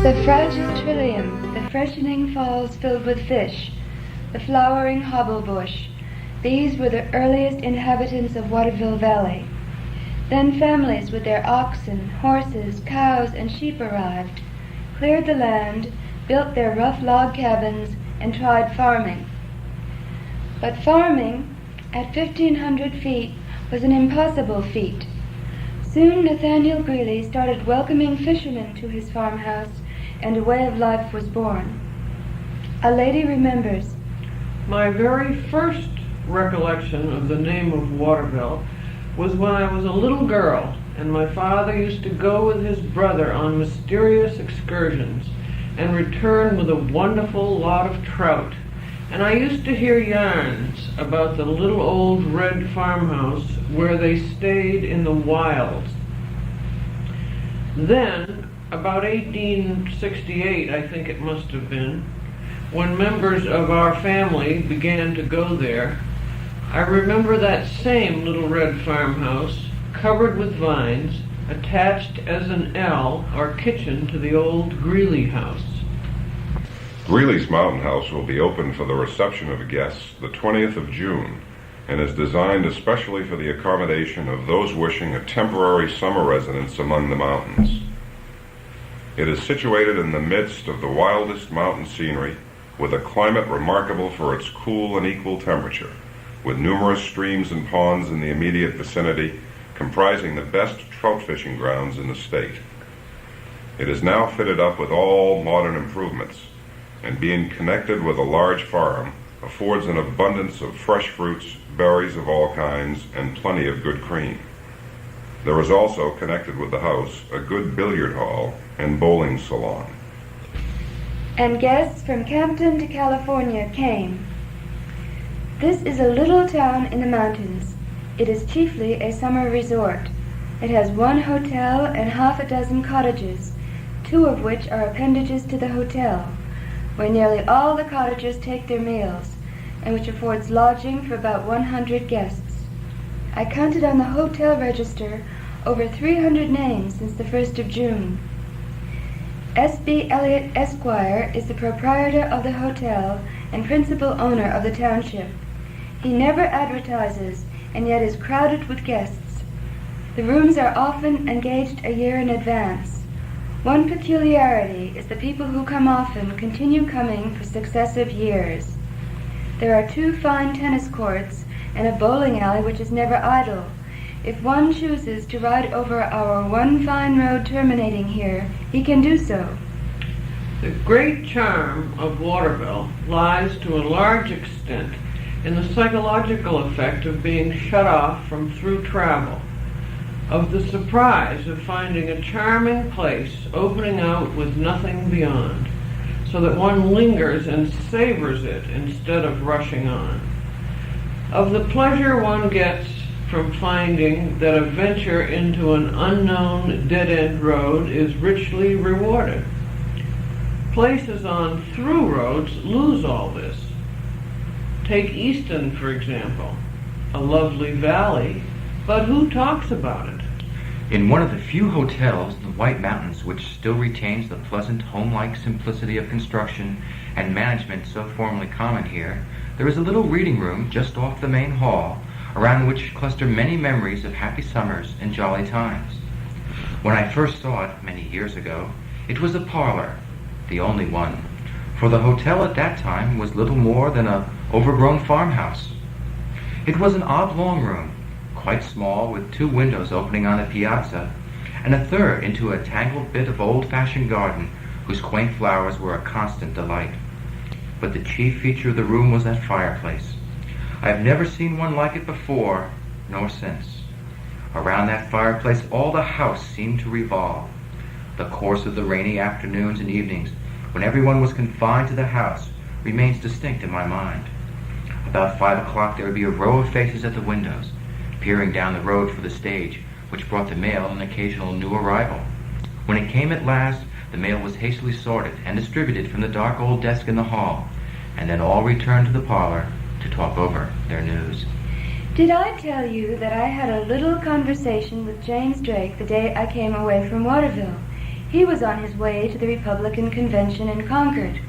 The fragile trillium, the freshening falls filled with fish, the flowering hobble bush, these were the earliest inhabitants of Waterville Valley. Then families with their oxen, horses, cows, and sheep arrived, cleared the land, built their rough log cabins, and tried farming. But farming, at 1,500 feet, was an impossible feat. Soon Nathaniel Greeley started welcoming fishermen to his farmhouse, and a way of life was born. A lady remembers, "My very first recollection of the name of Waterville was when I was a little girl, and my father used to go with his brother on mysterious excursions and return with a wonderful lot of trout. And I used to hear yarns about the little old red farmhouse where they stayed in the wilds. Then, about 1868, I think it must have been, when members of our family began to go there, I remember that same little red farmhouse, covered with vines, attached as an L or kitchen to the old Greeley house." Greeley's Mountain House will be open for the reception of guests the 20th of June and is designed especially for the accommodation of those wishing a temporary summer residence among the mountains. It is situated in the midst of the wildest mountain scenery, with a climate remarkable for its cool and equal temperature, with numerous streams and ponds in the immediate vicinity, comprising the best trout fishing grounds in the state. It is now fitted up with all modern improvements, and being connected with a large farm, affords an abundance of fresh fruits, berries of all kinds, and plenty of good cream. There is also, connected with the house, a good billiard hall and bowling salon. And guests from Campton to California came. This is a little town in the mountains. It is chiefly a summer resort. It has one hotel and half a dozen cottages, 2 of which are appendages to the hotel, where nearly all the cottagers take their meals, and which affords lodging for about 100 guests. I counted on the hotel register over 300 names since the 1st of June. S.B. Elliott, Esquire, is the proprietor of the hotel and principal owner of the township. He never advertises, and yet is crowded with guests. The rooms are often engaged a year in advance. One peculiarity is the people who come often continue coming for successive years. There are 2 fine tennis courts and a bowling alley which is never idle. If one chooses to ride over our one fine road terminating here, he can do so. The great charm of Waterville lies to a large extent in the psychological effect of being shut off from through travel, of the surprise of finding a charming place opening out with nothing beyond, so that one lingers and savors it instead of rushing on, of the pleasure one gets from finding that a venture into an unknown dead-end road is richly rewarded. Places on through roads lose all this. Take Easton, for example, a lovely valley, but who talks about it? In one of the few hotels in the White Mountains which still retains the pleasant home-like simplicity of construction and management so formerly common here, there is a little reading room just off the main hall, around which cluster many memories of happy summers and jolly times. When I first saw it, many years ago, it was a parlor, the only one, for the hotel at that time was little more than an overgrown farmhouse. It was an oblong room, quite small, with 2 windows opening on the piazza, and a third into a tangled bit of old-fashioned garden whose quaint flowers were a constant delight. But the chief feature of the room was that fireplace. I have never seen one like it before, nor since. Around that fireplace all the house seemed to revolve. The course of the rainy afternoons and evenings, when everyone was confined to the house, remains distinct in my mind. About 5 o'clock there would be a row of faces at the windows, peering down the road for the stage, which brought the mail and occasional new arrival. When it came at last, the mail was hastily sorted and distributed from the dark old desk in the hall, and then all returned to the parlor to talk over their news. Did I tell you that I had a little conversation with James Drake the day I came away from Waterville? He was on his way to the Republican Convention in Concord.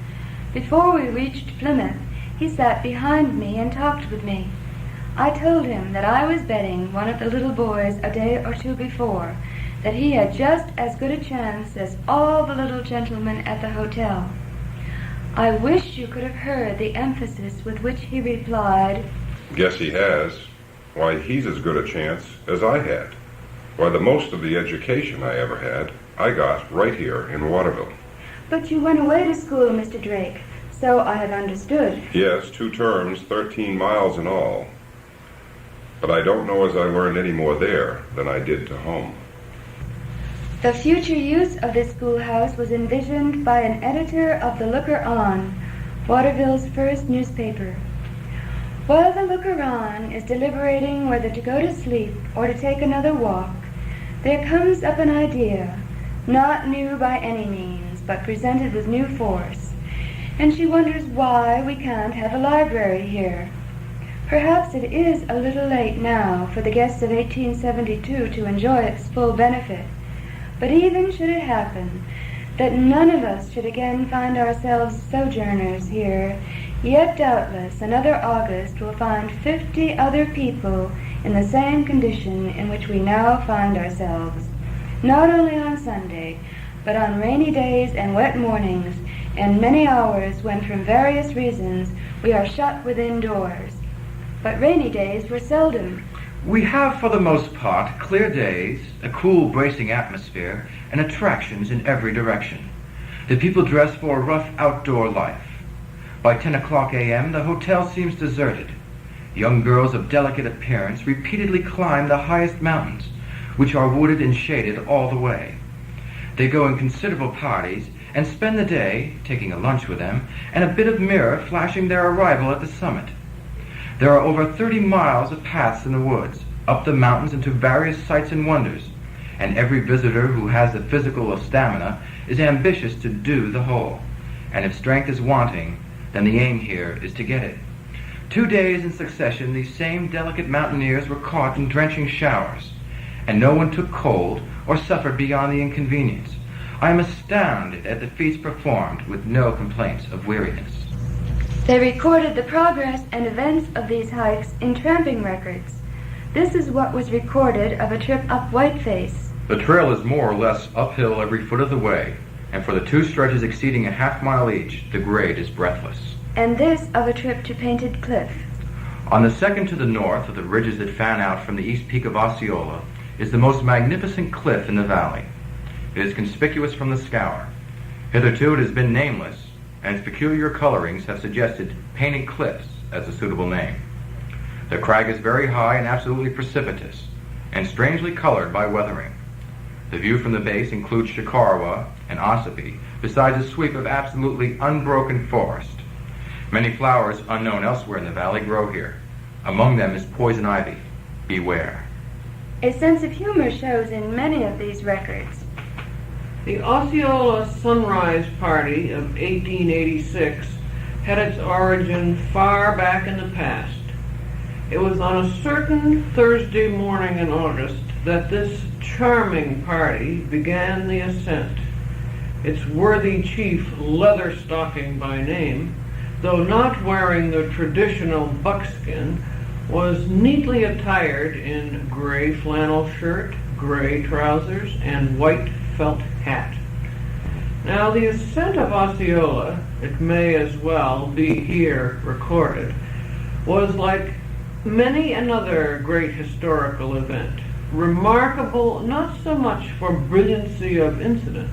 Before we reached Plymouth, he sat behind me and talked with me. I told him that I was betting one of the little boys a day or two before that he had just as good a chance as all the little gentlemen at the hotel. I wish you could have heard the emphasis with which he replied, Guess he has. Why, he's as good a chance as I had. Why, the most of the education I ever had, I got right here in Waterville. But you went away to school, Mr. Drake, so I have understood. Yes, 2 terms, 13 miles in all. But I don't know as I learned any more there than I did to home. The future use of this schoolhouse was envisioned by an editor of the Looker-On, Waterville's first newspaper. While the looker-on is deliberating whether to go to sleep or to take another walk, there comes up an idea, not new by any means, but presented with new force, and she wonders why we can't have a library here. Perhaps it is a little late now for the guests of 1872 to enjoy its full benefit, but even should it happen that none of us should again find ourselves sojourners here, yet doubtless another August will find 50 other people in the same condition in which we now find ourselves, not only on Sunday, but on rainy days and wet mornings, and many hours when from various reasons we are shut within doors. But rainy days were seldom. We have, for the most part, clear days, a cool, bracing atmosphere, and attractions in every direction. The people dress for a rough outdoor life. By 10 o'clock a.m., the hotel seems deserted. Young girls of delicate appearance repeatedly climb the highest mountains, which are wooded and shaded all the way. They go in considerable parties and spend the day, taking a lunch with them, and a bit of mirror flashing their arrival at the summit. There are over 30 miles of paths in the woods, up the mountains into various sights and wonders, and every visitor who has the physical stamina is ambitious to do the whole, and if strength is wanting, then the aim here is to get it. 2 days in succession, these same delicate mountaineers were caught in drenching showers, and no one took cold or suffered beyond the inconvenience. I am astounded at the feats performed with no complaints of weariness. They recorded the progress and events of these hikes in tramping records. This is what was recorded of a trip up Whiteface. The trail is more or less uphill every foot of the way, and for the 2 stretches exceeding a half-mile each, the grade is breathless. And this of a trip to Painted Cliff. On the second to the north of the ridges that fan out from the east peak of Osceola is the most magnificent cliff in the valley. It is conspicuous from the scour. Hitherto it has been nameless, and its peculiar colorings have suggested Painted Cliffs as a suitable name. The crag is very high and absolutely precipitous, and strangely colored by weathering. The view from the base includes Chicarwa and Ossipee, besides a sweep of absolutely unbroken forest. Many flowers unknown elsewhere in the valley grow here. Among them is poison ivy. Beware. A sense of humor shows in many of these records. The Osceola Sunrise Party of 1886 had its origin far back in the past. It was on a certain Thursday morning in August that this charming party began the ascent. Its worthy chief, Leatherstocking by name, though not wearing the traditional buckskin, was neatly attired in gray flannel shirt, gray trousers, and white felt hat. Now, the ascent of Osceola, it may as well be here recorded, was like many another great historical event, remarkable not so much for brilliancy of incident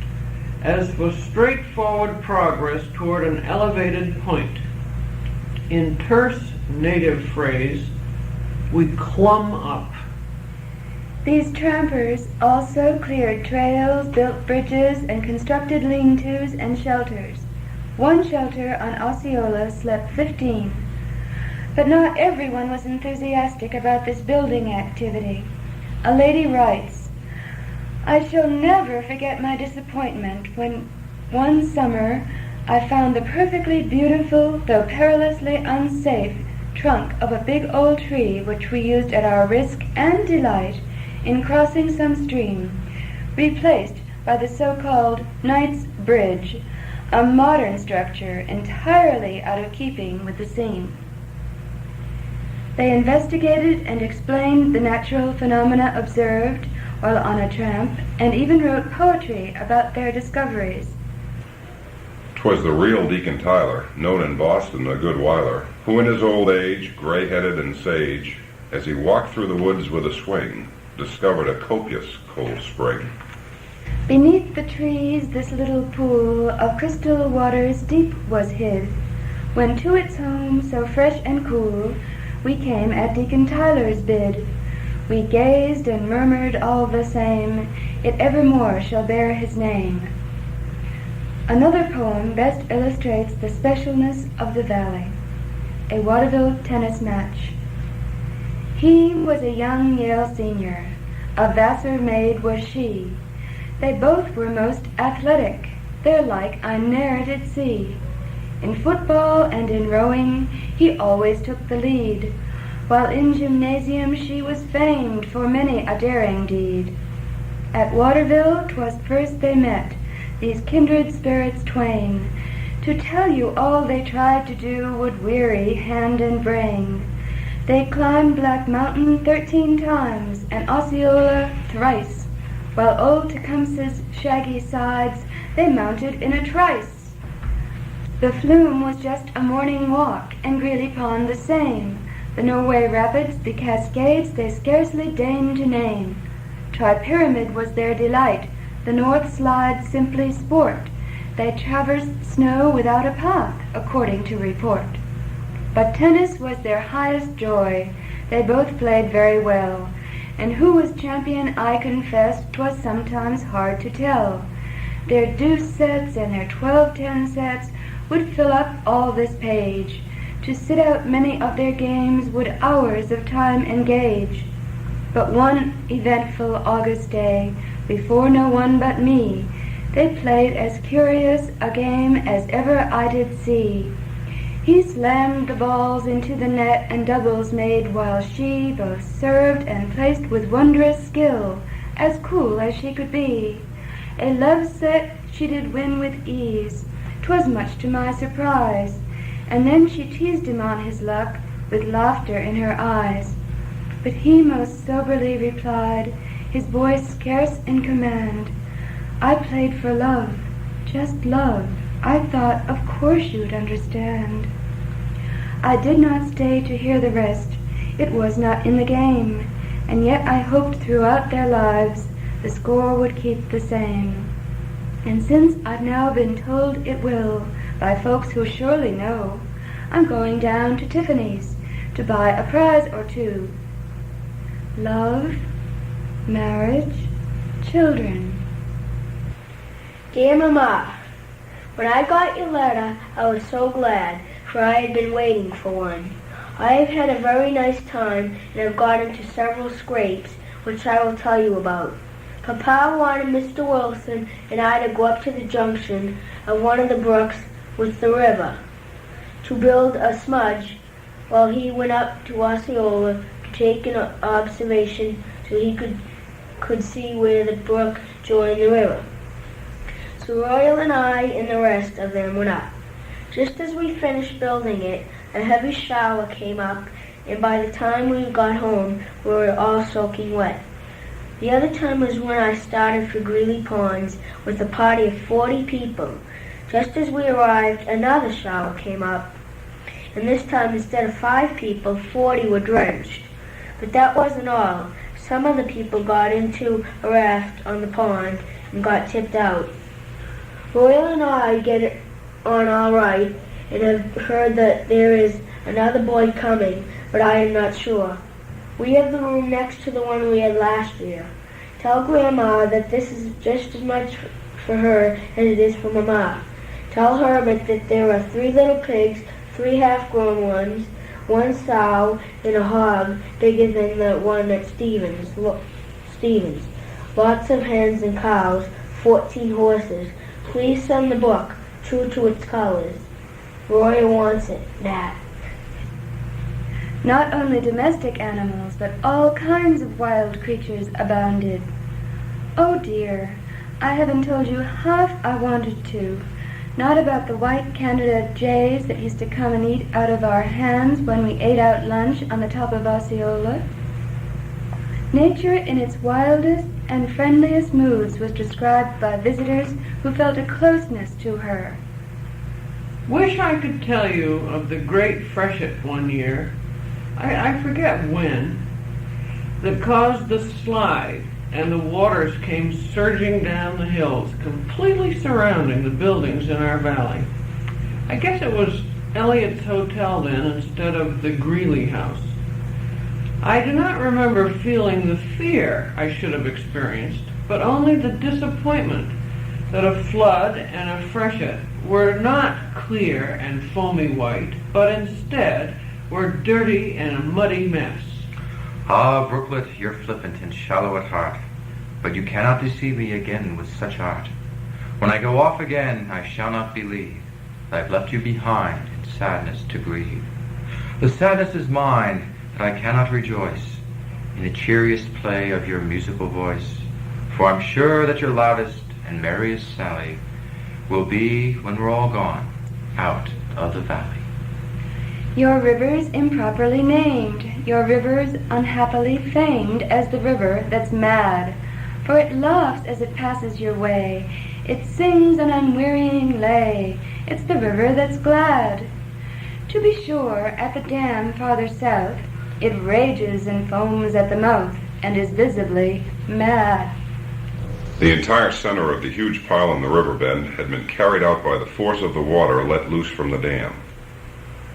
as for straightforward progress toward an elevated point. In terse native phrase, we clumb up. These trampers also cleared trails, built bridges, and constructed lean-tos and shelters. One shelter on Osceola slept 15. But not everyone was enthusiastic about this building activity. A lady writes, "I shall never forget my disappointment when one summer I found the perfectly beautiful, though perilously unsafe, trunk of a big old tree which we used at our risk and delight in crossing some stream, replaced by the so-called Knight's Bridge, a modern structure entirely out of keeping with the scene. They investigated and explained the natural phenomena observed while on a tramp, and even wrote poetry about their discoveries. 'Twas the real Deacon Tyler, known in Boston a good whiler, who in his old age, gray-headed and sage, as he walked through the woods with a swing, discovered a copious cold spring. Beneath the trees this little pool of crystal waters deep was hid, when to its home so fresh and cool we came at Deacon Tyler's bid. We gazed and murmured all the same, it evermore shall bear his name. Another poem best illustrates the specialness of the valley. A Waterville tennis match. He was a young Yale senior, a Vassar maid was she. They both were most athletic, their like I ne'er did see. In football and in rowing he always took the lead, while in gymnasium she was famed for many a daring deed. At Waterville 'twas first they met, these kindred spirits twain. To tell you all they tried to do would weary hand and brain. They climbed Black Mountain 13 times, and Osceola thrice, while old Tecumseh's shaggy sides they mounted in a trice. The Flume was just a morning walk, and Greeley Pond the same. The Norway Rapids, the Cascades, they scarcely deigned to name. Tri-Pyramid was their delight, the North Slide simply sport. They traversed snow without a path, according to report. But tennis was their highest joy, they both played very well, and who was champion I confess 'twas sometimes hard to tell. Their deuce sets and their 12-10 sets would fill up all this page. To sit out many of their games would hours of time engage. But one eventful August day, before no one but me, they played as curious a game as ever I did see. He slammed the balls into the net and doubles made, while she both served and placed with wondrous skill, as cool as she could be. A love set she did win with ease, 'twas much to my surprise, and then she teased him on his luck with laughter in her eyes. But he most soberly replied, his voice scarce in command, I played for love, just love. I thought of course you'd understand. I did not stay to hear the rest, it was not in the game, and yet I hoped throughout their lives the score would keep the same. And since I've now been told it will, by folks who surely know, I'm going down to Tiffany's to buy a prize or two. Love, marriage, children. Dear Mama, when I got your letter, I was so glad, for I had been waiting for one. I have had a very nice time and have got into several scrapes, which I will tell you about. Papa wanted Mr. Wilson and I to go up to the junction of one of the brooks with the river to build a smudge while he went up to Osceola to take an observation so he could see where the brook joined the river. So Royal and I and the rest of them went up. Just as we finished building it, a heavy shower came up, and by the time we got home, we were all soaking wet. The other time was when I started for Greeley Ponds with a party of 40 people. Just as we arrived, another shower came up, and this time instead of 5 people, 40 were drenched. But that wasn't all. Some of the people got into a raft on the pond and got tipped out. Royal and I get it on all right, and have heard that there is another boy coming, but I am not sure. We have the room next to the one we had last year. Tell Grandma that this is just as much for her as it is for Mama. Tell Herbert that there are 3 little pigs, 3 half-grown ones, 1 sow, and a hog bigger than the one at Stevens. Lots of hens and cows, 14 horses. Please send the book, true to its colors. Roy wants it, Nat. Not only domestic animals, but all kinds of wild creatures abounded. Oh dear, I haven't told you half I wanted to. Not about the white Canada jays that used to come and eat out of our hands when we ate out lunch on the top of Osceola. Nature in its wildest and friendliest moods was described by visitors who felt a closeness to her. Wish I could tell you of the great freshet one year, I forget when, that caused the slide and the waters came surging down the hills, completely surrounding the buildings in our valley. I guess it was Elliott's Hotel then instead of the Greeley House. I do not remember feeling the fear I should have experienced, but only the disappointment that a flood and a freshet were not clear and foamy white, but instead were dirty and a muddy mess. Ah, brooklet, you're flippant and shallow at heart, but you cannot deceive me again with such art. When I go off again, I shall not believe that I've left you behind in sadness to grieve. The sadness is mine, that I cannot rejoice in the cheeriest play of your musical voice, for I'm sure that your loudest and merriest sally will be when we're all gone out of the valley. Your rivers improperly named, your rivers unhappily famed as the river that's mad, for it laughs as it passes your way, it sings an unwearying lay, it's the river that's glad. To be sure, at the dam farther south, it rages and foams at the mouth, and is visibly mad. The entire center of the huge pile in the riverbed had been carried out by the force of the water let loose from the dam.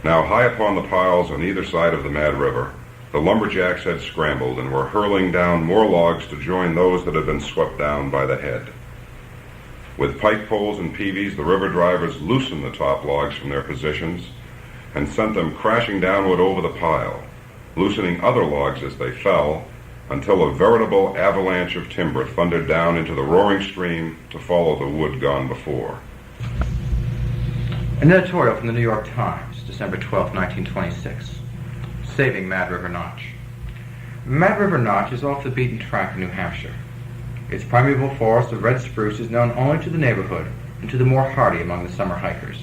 Now high upon the piles on either side of the Mad River, the lumberjacks had scrambled and were hurling down more logs to join those that had been swept down by the head. With pike poles and peavies, the river drivers loosened the top logs from their positions and sent them crashing downward over the pile, loosening other logs as they fell, until a veritable avalanche of timber thundered down into the roaring stream to follow the wood gone before. An editorial from the New York Times, December 12, 1926. Saving Mad River Notch. Mad River Notch is off the beaten track in New Hampshire. Its primeval forest of red spruce is known only to the neighborhood and to the more hardy among the summer hikers.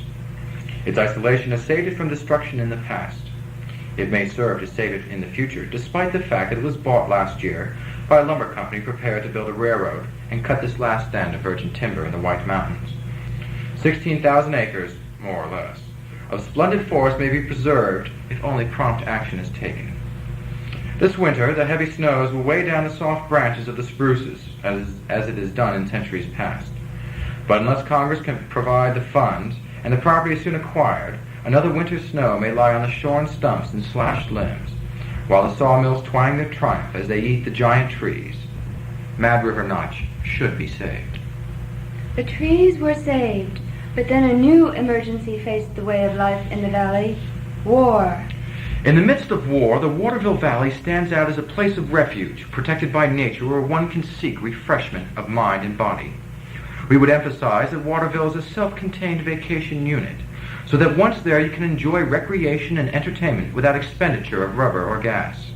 Its isolation has saved it from destruction in the past. It may serve to save it in the future, despite the fact that it was bought last year by a lumber company prepared to build a railroad and cut this last stand of virgin timber in the White Mountains. 16,000 acres, more or less, of splendid forest may be preserved if only prompt action is taken. This winter, the heavy snows will weigh down the soft branches of the spruces, as it has done in centuries past. But unless Congress can provide the funds and the property is soon acquired, another winter's snow may lie on the shorn stumps and slashed limbs, while the sawmills twang their triumph as they eat the giant trees. Mad River Notch should be saved. The trees were saved, but then a new emergency faced the way of life in the valley: war. In the midst of war, the Waterville Valley stands out as a place of refuge, protected by nature, where one can seek refreshment of mind and body. We would emphasize that Waterville is a self-contained vacation unit, so that once there you can enjoy recreation and entertainment without expenditure of rubber or gas.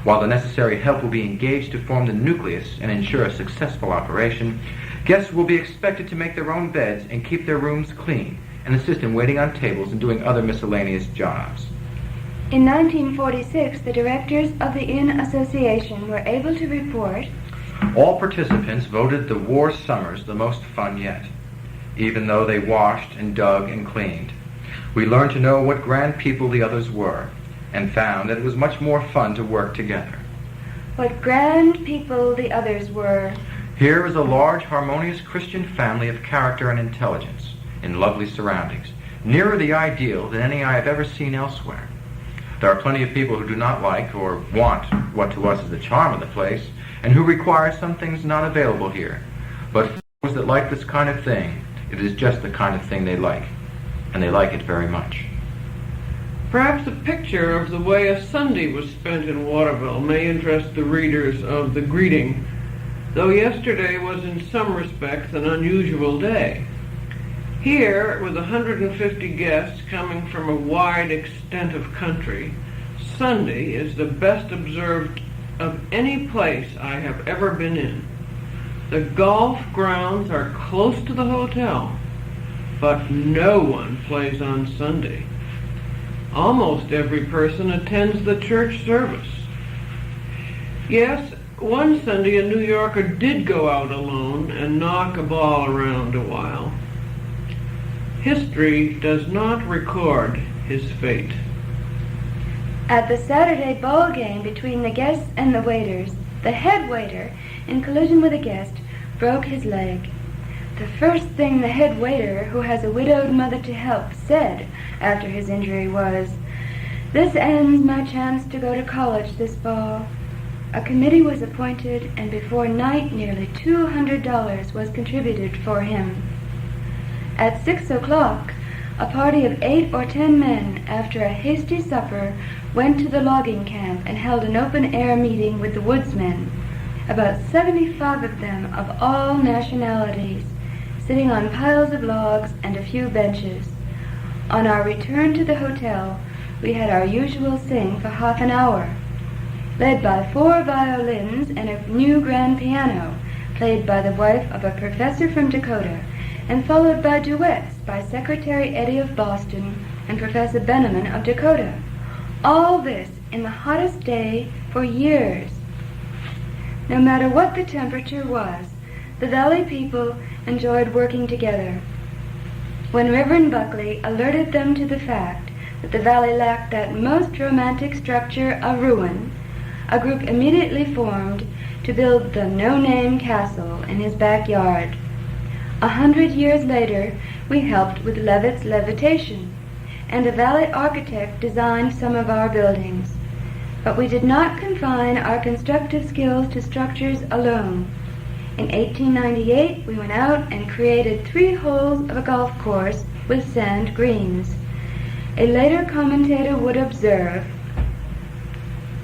While the necessary help will be engaged to form the nucleus and ensure a successful operation, guests will be expected to make their own beds and keep their rooms clean, and assist in waiting on tables and doing other miscellaneous jobs. In 1946, the directors of the Inn Association were able to report, all participants voted the war summers the most fun yet. Even though they washed and dug and cleaned, we learned to know what grand people the others were, and found that it was much more fun to work together. what grand people the others were. Here is a large, harmonious Christian family of character and intelligence, in lovely surroundings, nearer the ideal than any I have ever seen elsewhere. There are plenty of people who do not like or want what to us is the charm of the place, and who require some things not available here. But for those that like this kind of thing, it is just the kind of thing they like, and they like it very much. Perhaps a picture of the way a Sunday was spent in Waterville may interest the readers of The Greeting, though yesterday was in some respects an unusual day. Here, with 150 guests coming from a wide extent of country, Sunday is the best observed of any place I have ever been in. The golf grounds are close to the hotel, but no one plays on Sunday. Almost every person attends the church service. Yes, one Sunday a New Yorker did go out alone and knock a ball around a while. History does not record his fate. At the Saturday ball game between the guests and the waiters, the head waiter, in collision with a guest, broke his leg. The first thing the head waiter, who has a widowed mother to help, said after his injury was, "This ends my chance to go to college this fall." A committee was appointed, and before night nearly $200 was contributed for him. At 6 o'clock, a party of 8 or 10 men, after a hasty supper, went to the logging camp and held an open-air meeting with the woodsmen, about 75 of them of all nationalities, sitting on piles of logs and a few benches. On our return to the hotel, we had our usual sing for half an hour, led by 4 violins and a new grand piano, played by the wife of a professor from Dakota, and followed by duets by Secretary Eddy of Boston and Professor Benneman of Dakota. All this in the hottest day for years. No matter what the temperature was, the Valley people enjoyed working together. When Reverend Buckley alerted them to the fact that the valley lacked that most romantic structure, a ruin, a group immediately formed to build the no-name castle in his backyard. 100 years later, we helped with Levitt's levitation, and a valley architect designed some of our buildings. But we did not confine our constructive skills to structures alone. In 1898, we went out and created 3 holes of a golf course with sand greens. A later commentator would observe,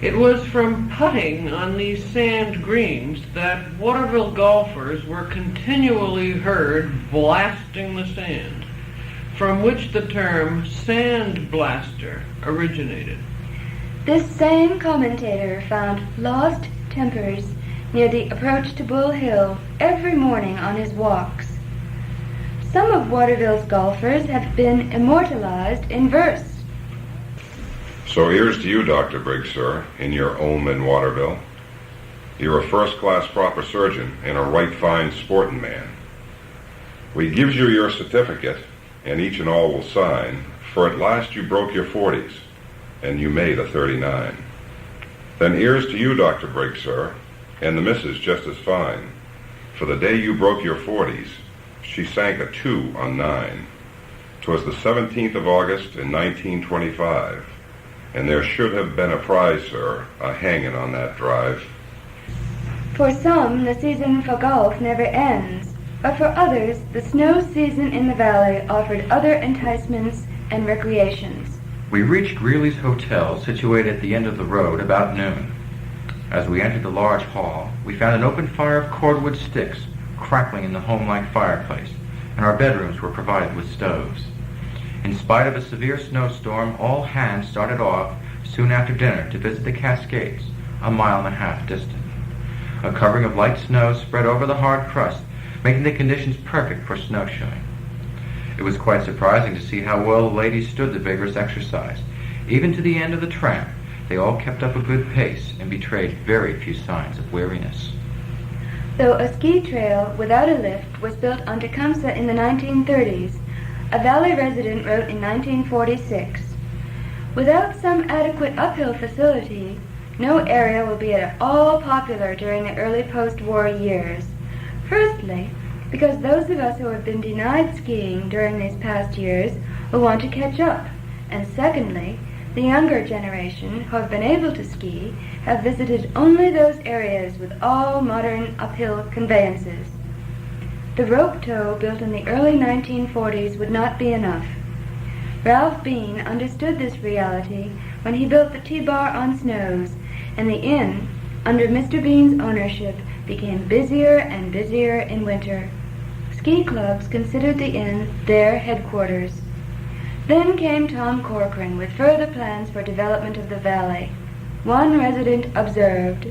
It was from putting on these sand greens that Waterville golfers were continually heard blasting the sand, from which the term sand blaster originated. This same commentator found lost tempers near the approach to Bull Hill every morning on his walks. Some of Waterville's golfers have been immortalized in verse. So here's to you, Dr. Briggs, sir, in your home in Waterville. You're a first-class proper surgeon and a right fine sporting man. We gives you your certificate, and each and all will sign, for at last you broke your 40s, and you made a 39. Then here's to you, Dr. Briggs, sir, and the missus just as fine. For the day you broke your 40s, she sank a 2 on 9. 'Twas the 17th of August in 1925, and there should have been a prize, sir, a-hanging on that drive. For some, the season for golf never ends, but for others, the snow season in the valley offered other enticements and recreations. We reached Greeley's Hotel, situated at the end of the road, about noon. As we entered the large hall, we found an open fire of cordwood sticks crackling in the home-like fireplace, and our bedrooms were provided with stoves. In spite of a severe snowstorm, all hands started off soon after dinner to visit the Cascades, a mile and a half distant. A covering of light snow spread over the hard crust, making the conditions perfect for snowshoeing. It was quite surprising to see how well the ladies stood the vigorous exercise. Even to the end of the tramp, they all kept up a good pace and betrayed very few signs of weariness. Though a ski trail without a lift was built on Tecumseh in the 1930s, a valley resident wrote in 1946, "Without some adequate uphill facility, no area will be at all popular during the early post-war years. Firstly, because those of us who have been denied skiing during these past years will want to catch up, and secondly, the younger generation who have been able to ski have visited only those areas with all modern uphill conveyances." The rope tow built in the early 1940s would not be enough. Ralph Bean understood this reality when he built the T-bar on Snows, and the inn, under Mr. Bean's ownership, became busier and busier in winter. Ski clubs considered the inn their headquarters. Then came Tom Corcoran with further plans for development of the valley. One resident observed,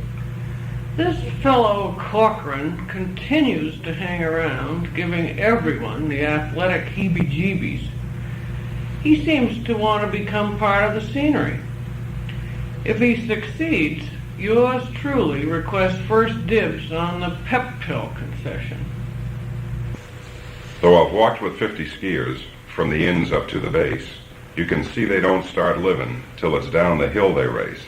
This fellow Corcoran continues to hang around, giving everyone the athletic heebie-jeebies. He seems to want to become part of the scenery. If he succeeds, yours truly requests first dibs on the pep pill concession. Though I've walked with 50 skiers, from the inns up to the base, you can see they don't start living till it's down the hill they race.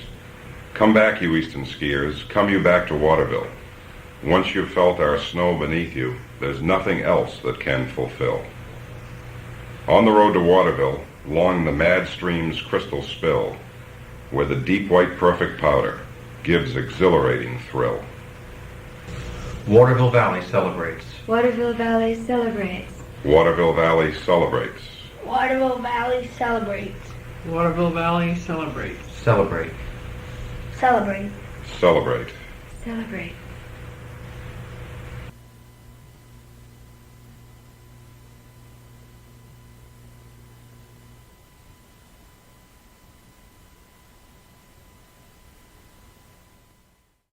Come back, you eastern skiers, come you back to Waterville. Once you've felt our snow beneath you, there's nothing else that can fulfill. On the road to Waterville, along the mad stream's crystal spill, where the deep white perfect powder gives exhilarating thrill. Waterville Valley celebrates. Waterville Valley celebrates. Waterville Valley celebrates. Waterville Valley celebrates. Waterville Valley celebrates. Celebrate. Celebrate. Celebrate. Celebrate.